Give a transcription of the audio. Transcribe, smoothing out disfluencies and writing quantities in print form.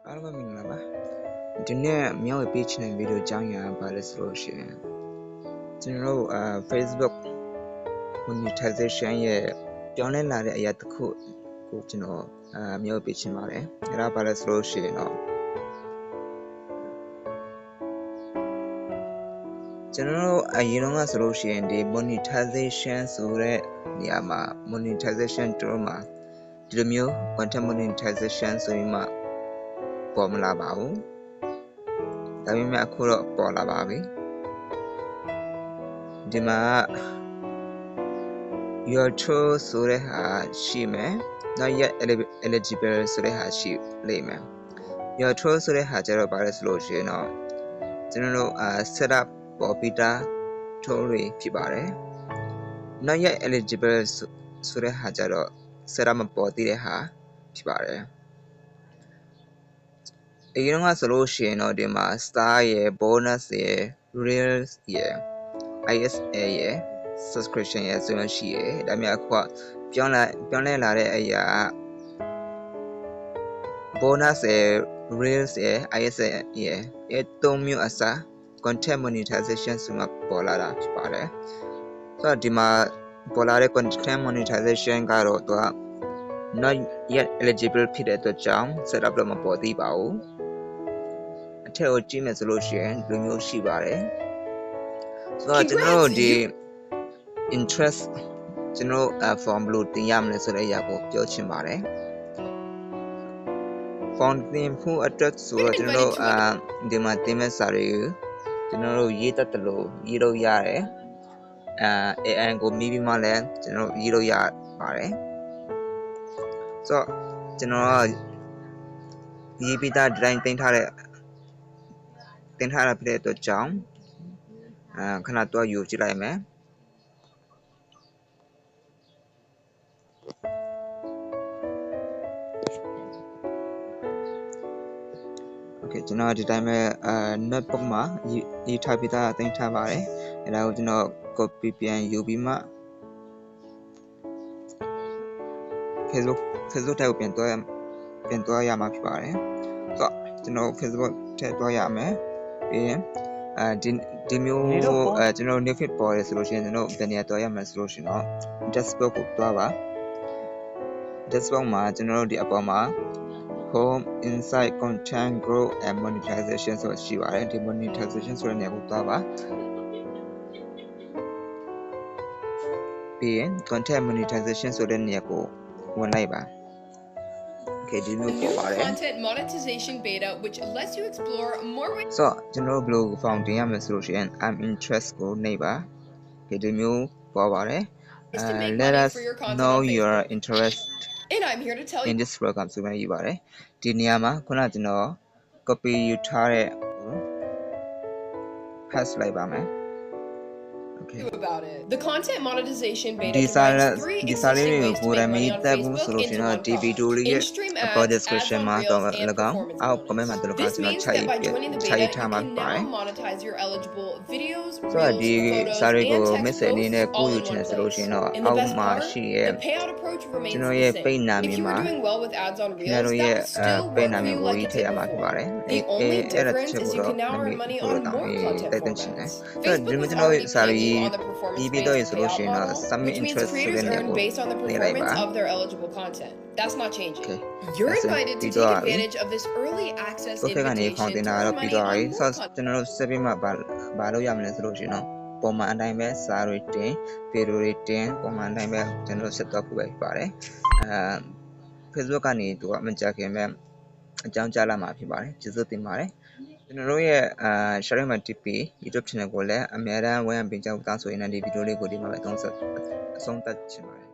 အားလုံးပဲမင်္ဂလာပါဒီနေ့မြောက်ဝေပေးချင်တဲ့ဗီဒီယိုကြောင်းရပါလဲဆိုလို့ရှိရင်ကျွန်တော်တို့Facebook monetization ရဲ့ပြောင်းလဲလာတဲ့အရာတစ်ခုကိုကျွန်တော်မြောက်ဝေပေးချင်ပါတယ်အဲ့ဒါပါလဲဆိုလို့ရှိရင်တော့ကျွန်တော်တို့အရင်ကဆိုလို့ရှိရင်ဒီ monetization ဆိုတဲ့နေရာမှာ monetization တို့မှာဒီလိုမျိုး content monetization ဆိုရင်မှပေါ်မလာပါဘူးဒါပေမဲ့အခုတော့ပေါ်လာပါပြီဒီမှာ your tool ဆိုတဲ့ဟာရှိမယ် not yet eligible ဆိုတဲ့ဟာရှိလိမ့်မယ် your tool ဆိုတဲ့ဟာကျတော့ဘာလဲဆိုလို့ရှိရင်တော့ကျွန်တော်တို့set up ပေါ်ပြီးသား tool တွေဖြစ်ပါတယ် not yet eligible ဆိုတဲ့ဟာကျတော့ set up မပေါ်သေးတဲ့ဟာဖြစ်ပါတယ်အရင်ကဆိုလို့ရှိရင်တော့ဒီမှာ star ရယ် bonus ရယ် reels ရယ် ISA ရယ် subscription ရယ်ဆိုရင်ရှိရယ်ဒါမျိုးအခုပြောင်းလဲလာတဲ့အရာ bonus ရယ် reels ရယ် ISA ရယ်အဲသုံးမျိုးအစား content monetization ဆိုမှပေါ်လာတာဖြစ်ပါတယ်ဆိုတော့ဒီမှာပေါ်လာတဲ့ content monetization ကတော့သူက not yet eligible ဖြစ်တဲ့အတွက်ကြောင့် set up တော့မပေါ်သေးပါဘူးအထက်ကိုကြည့်မယ်ဆိုလို့ရှိရင်ဒီလိုမျိုးရှိပါတယ်ဆိုတော့ကျွန်တော်တို့ဒီ interest ကျွန်တော် form ဘယ်လိုတင်ရမလဲဆိုတဲ့အရာကိုပြောချင်ပါတယ် form တင်ဖို့အတွက်ဆိုတော့ကျွန်တော်တို့ဒီမှာတင်မဲ့စာတွေကိုကျွန်တော်တို့ရေးတတ်တယ်လို့ရေးလို့ရတယ်AI ကိုမိပြီးမှလည်းကျွန်တော်ရေးလို့ရပါတယ်ဆိုတော့ကျွန်တော်ရေးပြီးသားဒီတိုင်းတင်ထားတာဖြစ်တဲ့အတွက်ကြောင့်ခဏတော့ယူကြည့်လိုက်မယ်ကျွန်တော်ဒီတိုင်းပဲ notebook မှာရေးထားပြီးသားတင်ထားပါတယ်အဲဒါကိုကျွန်တော် copy ပြန်ယူပြီးမှ Facebook ထဲကိုပြန်သွားရမှာဖြစ်ပါတယ်ဆိုတော့ကျွန်တော် Facebook ထဲသွားရမယ်ပြီးရင်ဒီမျိုးကျွန်တော် new feed ပေါ်ရဆိုလို့ရှိရင်ကျွန်တော်ဘယ်နေရာသွားရမလဲဆိုလို့ရှိရင်တော့ dashboard ကိုသွားပါ dashboard မှာကျွန်တော်တို့ဒီအပေါ်မှာ home insight content growth and monetization ဆိုရှိပါတယ်ဒီ monetization ဆိုတဲ့နေရာကိုသွားပါပြီးရင် content monetization ဆိုတဲ့နေရာကိုဝင်လိုက်ပါOkay, the new content monetization beta, which lets you explore more ways. So, general blog founding a solution. I'm interested go neighbor. Okay, the new power. Let us know your interest. And I'm here to tell you in this program. So, when you are the Niama, Konatino, copy you tare pass like about it. The content monetization beta provides 3 existing ways to make money on Facebook into one profit. In-stream ads, description ads on Reels, and performance marketing. This means that by joining the beta, you can now monetize your eligible videos, Reels, photos, and text posts all in one place. And the best part, the payout approach remains the same. If you are doing well with ads on Reels, that will still work for you like it did before. The only difference is you can now earn money on more content formats. Facebook is on the performance based payout model, which means creators earn based on the performance of their eligible content. That's not changing. You're invited to take advantage of this early access invitation to earn money on more content. ကျွန်တော်တို့ဆက်ပြီးမှဘာလို့ရမလဲဆိုလို့ရှိရင်တော့ပုံမှန်အတိုင်းပဲစာတွေတင်ဗီဒီယိုတွေတင်ပုံမှန်အတိုင်းပဲကျွန်တော်ဆက်သွားဖို့ပဲဖြစ်ပါတယ်Facebook ကနေသူကမကြခင်မဲ့အကြောင်းကြားလာမှာဖြစ်ပါတယ်ကျေးဇူးတင်ပါတယ်ကျွန်တော်တို့ရဲ့sharing my TP YouTube channel ကိုလည်းအများအားဝင်ပေးကြဖို့တောင်းဆိုရင်ဒီဗီဒီယိုလေးကိုဒီမှာပဲအဆုံးသတ်ချင်ပါတယ်